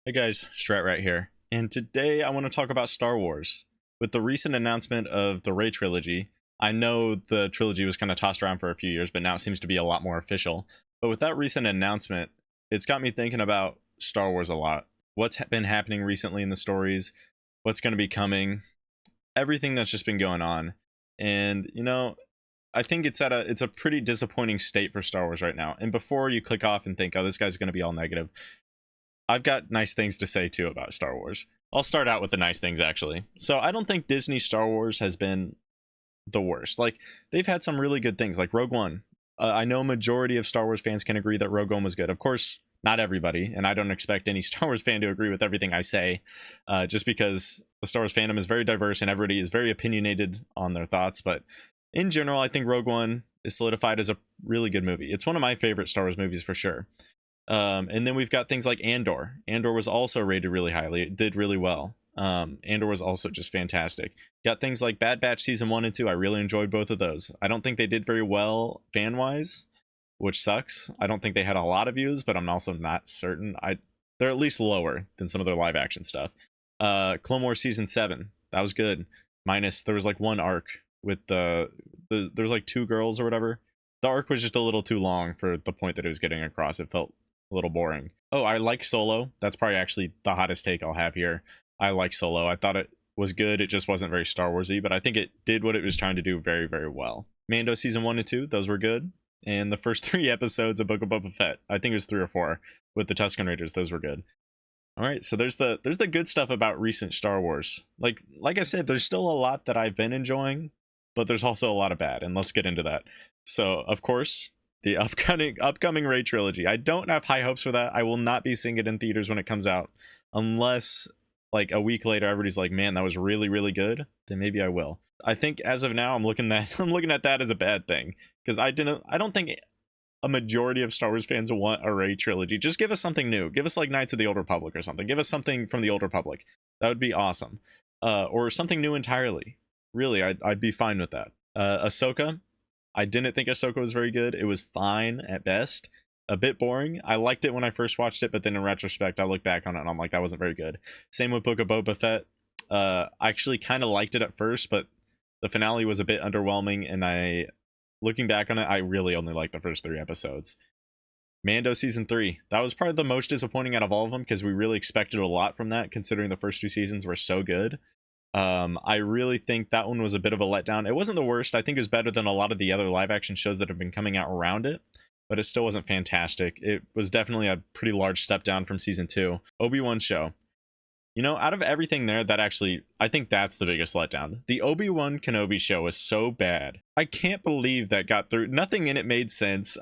Hey guys, Strat right here, and today I want to talk about Star Wars. With the recent announcement of the Rey Trilogy, I know the trilogy was kind of tossed around for a few years, but now it seems to be a lot more official. But with that recent announcement, it's got me thinking about Star Wars a lot. What's been happening recently in the stories, what's going to be coming, everything that's just been going on. And, I think it's a pretty disappointing state for Star Wars right now. And before you click off and think, oh, this guy's going to be all negative, I've got nice things to say too about Star Wars. I'll start out with the nice things actually. So I don't think Disney Star Wars has been the worst. Like they've had some really good things, like Rogue One. I know a majority of Star Wars fans can agree that Rogue One was good. Of course, not everybody, and I don't expect any Star Wars fan to agree with everything I say, just because the Star Wars fandom is very diverse and everybody is very opinionated on their thoughts. But in general, I think Rogue One is solidified as a really good movie. It's one of my favorite Star Wars movies for sure. And then we've got things like Andor. Andor was also rated really highly. It did really well. Andor was also just fantastic. Got things like Bad Batch season 1 and 2. I really enjoyed both of those. I don't think they did very well fan wise, which sucks. I don't think they had a lot of views, but I'm also not certain. They're at least lower than some of their live action stuff. Clone Wars season 7. That was good. Minus there was like one arc with there's like two girls or whatever. The arc was just a little too long for the point that it was getting across. It felt a little boring. Oh, I like Solo. That's probably actually the hottest take I'll have here. I like Solo. I thought it was good. It just wasn't very Star Warsy, but I think it did what it was trying to do very, very well. Mando season 1 and 2, those were good. And the first 3 episodes of Book of Boba Fett, I think it was 3 or 4, with the Tusken Raiders, those were good. All right, so there's the good stuff about recent Star Wars. Like I said, there's still a lot that I've been enjoying, but there's also a lot of bad, and let's get into that. So, of course, the upcoming Rey Trilogy. I don't have high hopes for that. I will not be seeing it in theaters when it comes out, unless like a week later everybody's like, "Man, that was really really good." Then maybe I will. I think as of now, I'm looking at that as a bad thing, because I don't think a majority of Star Wars fans want a Rey Trilogy. Just give us something new. Give us like Knights of the Old Republic or something. Give us something from the Old Republic. That would be awesome. Or something new entirely. Really, I'd be fine with that. Ahsoka. I didn't think Ahsoka was very good. It was fine at best. A bit boring. I liked it when I first watched it, but then in retrospect, I look back on it and I'm like, that wasn't very good. Same with Book of Boba Fett. I actually kind of liked it at first, but the finale was a bit underwhelming, and looking back on it, I really only liked the first 3 episodes. Mando season 3. That was probably the most disappointing out of all of them, because we really expected a lot from that, considering the first 2 seasons were so good. I really think that one was a bit of a letdown. It wasn't the worst. I think it was better than a lot of the other live action shows that have been coming out around it, but it still wasn't fantastic. It was definitely a pretty large step down from season 2. Obi-Wan show. Out of everything there, I think that's the biggest letdown. The Obi-Wan Kenobi show was so bad. I can't believe that got through. Nothing in it made sense.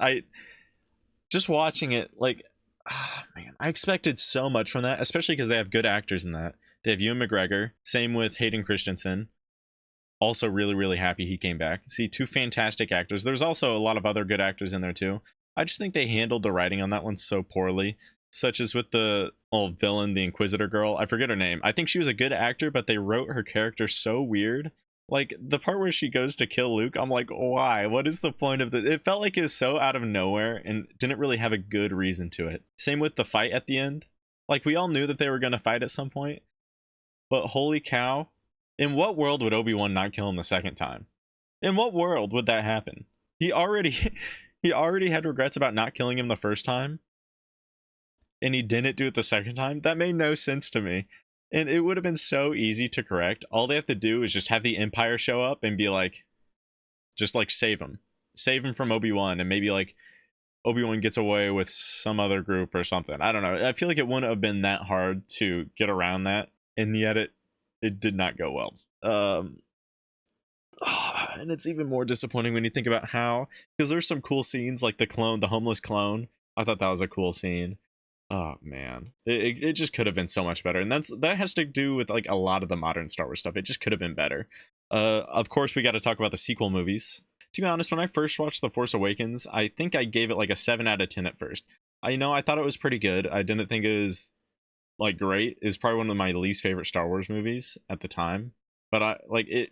Just watching it, like, man, I expected so much from that, especially because they have good actors in that. They have Ewan McGregor. Same with Hayden Christensen. Also really, really happy he came back. See, 2 fantastic actors. There's also a lot of other good actors in there too. I just think they handled the writing on that one so poorly. Such as with the old villain, the Inquisitor girl. I forget her name. I think she was a good actor, but they wrote her character so weird. Like, the part where she goes to kill Luke, I'm like, why? What is the point of this? It felt like it was so out of nowhere and didn't really have a good reason to it. Same with the fight at the end. Like, we all knew that they were going to fight at some point. But holy cow, in what world would Obi-Wan not kill him the second time? In what world would that happen? He already had regrets about not killing him the first time, and he didn't do it the second time. That made no sense to me. And it would have been so easy to correct. All they have to do is just have the Empire show up and be like, just like save him. Save him from Obi-Wan, and maybe like Obi-Wan gets away with some other group or something. I don't know. I feel like it wouldn't have been that hard to get around that. And yet it did not go well. And it's even more disappointing when you think about how, because there's some cool scenes like the homeless clone. I thought that was a cool scene. Oh man, it just could have been so much better, and that has to do with like a lot of the modern Star Wars stuff. It just could have been better. Of course, we got to talk about the sequel movies. To be honest, when I first watched The Force Awakens, I think I gave it like a 7 out of 10 at first. I thought it was pretty good. I didn't think it was like great. It was probably one of my least favorite Star Wars movies at the time, but it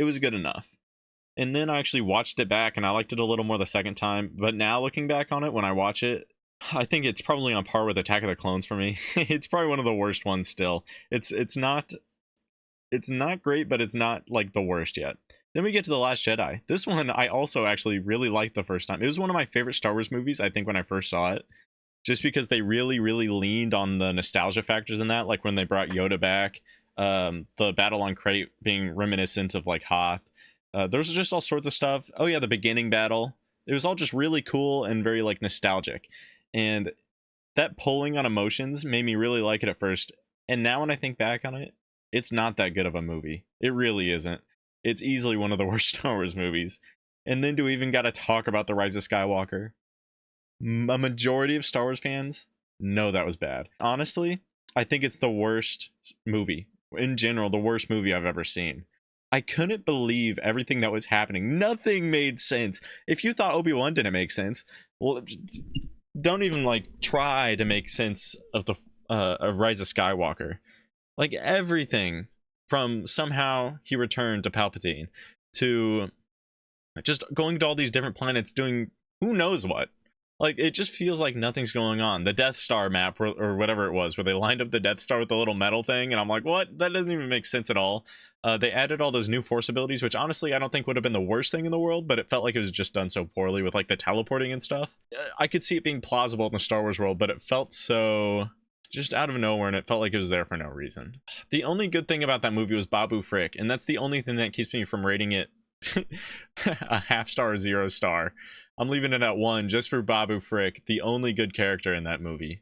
was good enough. And then I actually watched it back and I liked it a little more the second time, but now looking back on it, when I watch it, I think it's probably on par with Attack of the Clones for me. It's probably one of the worst ones still. It's not great, but it's not like the worst yet. Then we get to The Last Jedi. This one I also actually really liked the first time. It was one of my favorite Star Wars movies, I think, when I first saw it. Just because they really, really leaned on the nostalgia factors in that, like when they brought Yoda back, the battle on Crate being reminiscent of like Hoth. There was just all sorts of stuff. Oh yeah, the beginning battle. It was all just really cool and very like nostalgic. And that pulling on emotions made me really like it at first. And now when I think back on it, it's not that good of a movie. It really isn't. It's easily one of the worst Star Wars movies. And then do we even got to talk about The Rise of Skywalker? A majority of Star Wars fans know that was bad. Honestly, I think it's the worst movie. In general, the worst movie I've ever seen. I couldn't believe everything that was happening. Nothing made sense. If you thought Obi-Wan didn't make sense, well, don't even like try to make sense of the of Rise of Skywalker. Like everything from somehow he returned to Palpatine to just going to all these different planets doing who knows what. Like, it just feels like nothing's going on. The Death Star map, or whatever it was, where they lined up the Death Star with the little metal thing, and I'm like, what? That doesn't even make sense at all. They added all those new Force abilities, which honestly I don't think would have been the worst thing in the world, but it felt like it was just done so poorly with, like, the teleporting and stuff. I could see it being plausible in the Star Wars world, but it felt so just out of nowhere, and it felt like it was there for no reason. The only good thing about that movie was Babu Frick, and that's the only thing that keeps me from rating it a half star or 0 star. I'm leaving it at 1 just for Babu Frick, the only good character in that movie.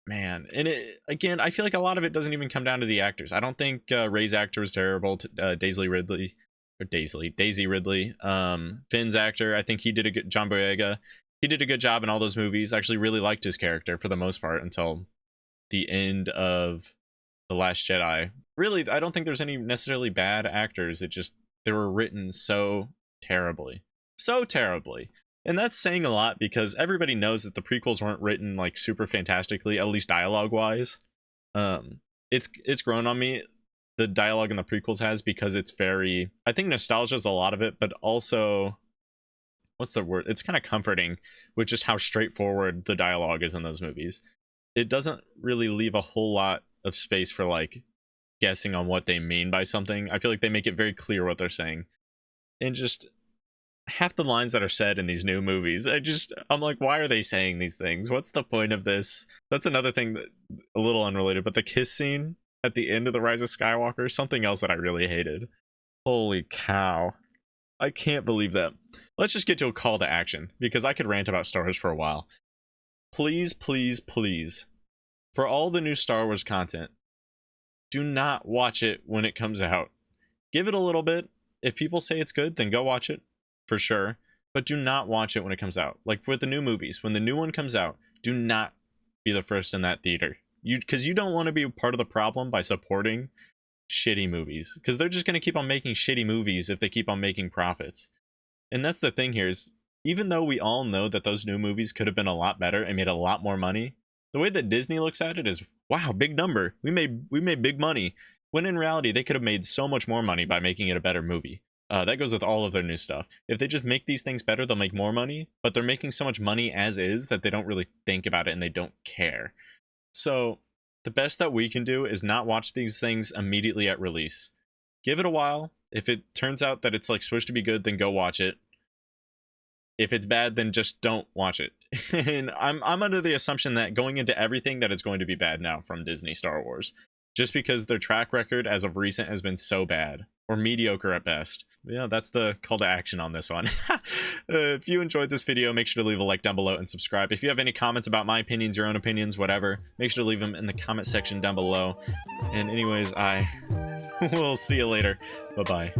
Man, and it, again, I feel like a lot of it doesn't even come down to the actors. I don't think Rey's actor was terrible. Daisy Ridley. Finn's actor, I think he did a good. John Boyega, he did a good job in all those movies. I actually really liked his character for the most part until the end of The Last Jedi. Really, I don't think there's any necessarily bad actors. It just, they were written so terribly. So terribly. And that's saying a lot because everybody knows that the prequels weren't written like super fantastically, at least dialogue wise. It's grown on me, the dialogue in the prequels has, because it's very, I think nostalgia is a lot of it, but also, what's the word? It's kind of comforting with just how straightforward the dialogue is in those movies. It doesn't really leave a whole lot of space for like guessing on what they mean by something. I feel like they make it very clear what they're saying. And just half the lines that are said in these new movies, I'm like, why are they saying these things? What's the point of this? That's another thing that, a little unrelated, but the kiss scene at the end of The Rise of Skywalker, something else that I really hated. Holy cow. I can't believe that. Let's just get to a call to action, because I could rant about Star Wars for a while. Please, please, please, for all the new Star Wars content, do not watch it when it comes out. Give it a little bit. If people say it's good, then go watch it. For sure, but do not watch it when it comes out. Like with the new movies, when the new one comes out, do not be the first in that theater. Because you don't want to be part of the problem by supporting shitty movies, because they're just going to keep on making shitty movies if they keep on making profits. And that's the thing here is, even though we all know that those new movies could have been a lot better and made a lot more money, the way that Disney looks at it is, wow, big number, we made big money, when in reality they could have made so much more money by making it a better movie. That goes with all of their new stuff. If they just make these things better, they'll make more money, but they're making so much money as is that they don't really think about it and they don't care. So the best that we can do is not watch these things immediately at release. Give it a while. If it turns out that it's like supposed to be good, then go watch it. If it's bad, then just don't watch it. And I'm under the assumption that going into everything that it's going to be bad now from Disney Star Wars, just because their track record as of recent has been so bad, or mediocre at best. Yeah, that's the call to action on this one. If you enjoyed this video, make sure to leave a like down below and subscribe. If you have any comments about my opinions, your own opinions, whatever, make sure to leave them in the comment section down below. And anyways, I will see you later. Bye-bye.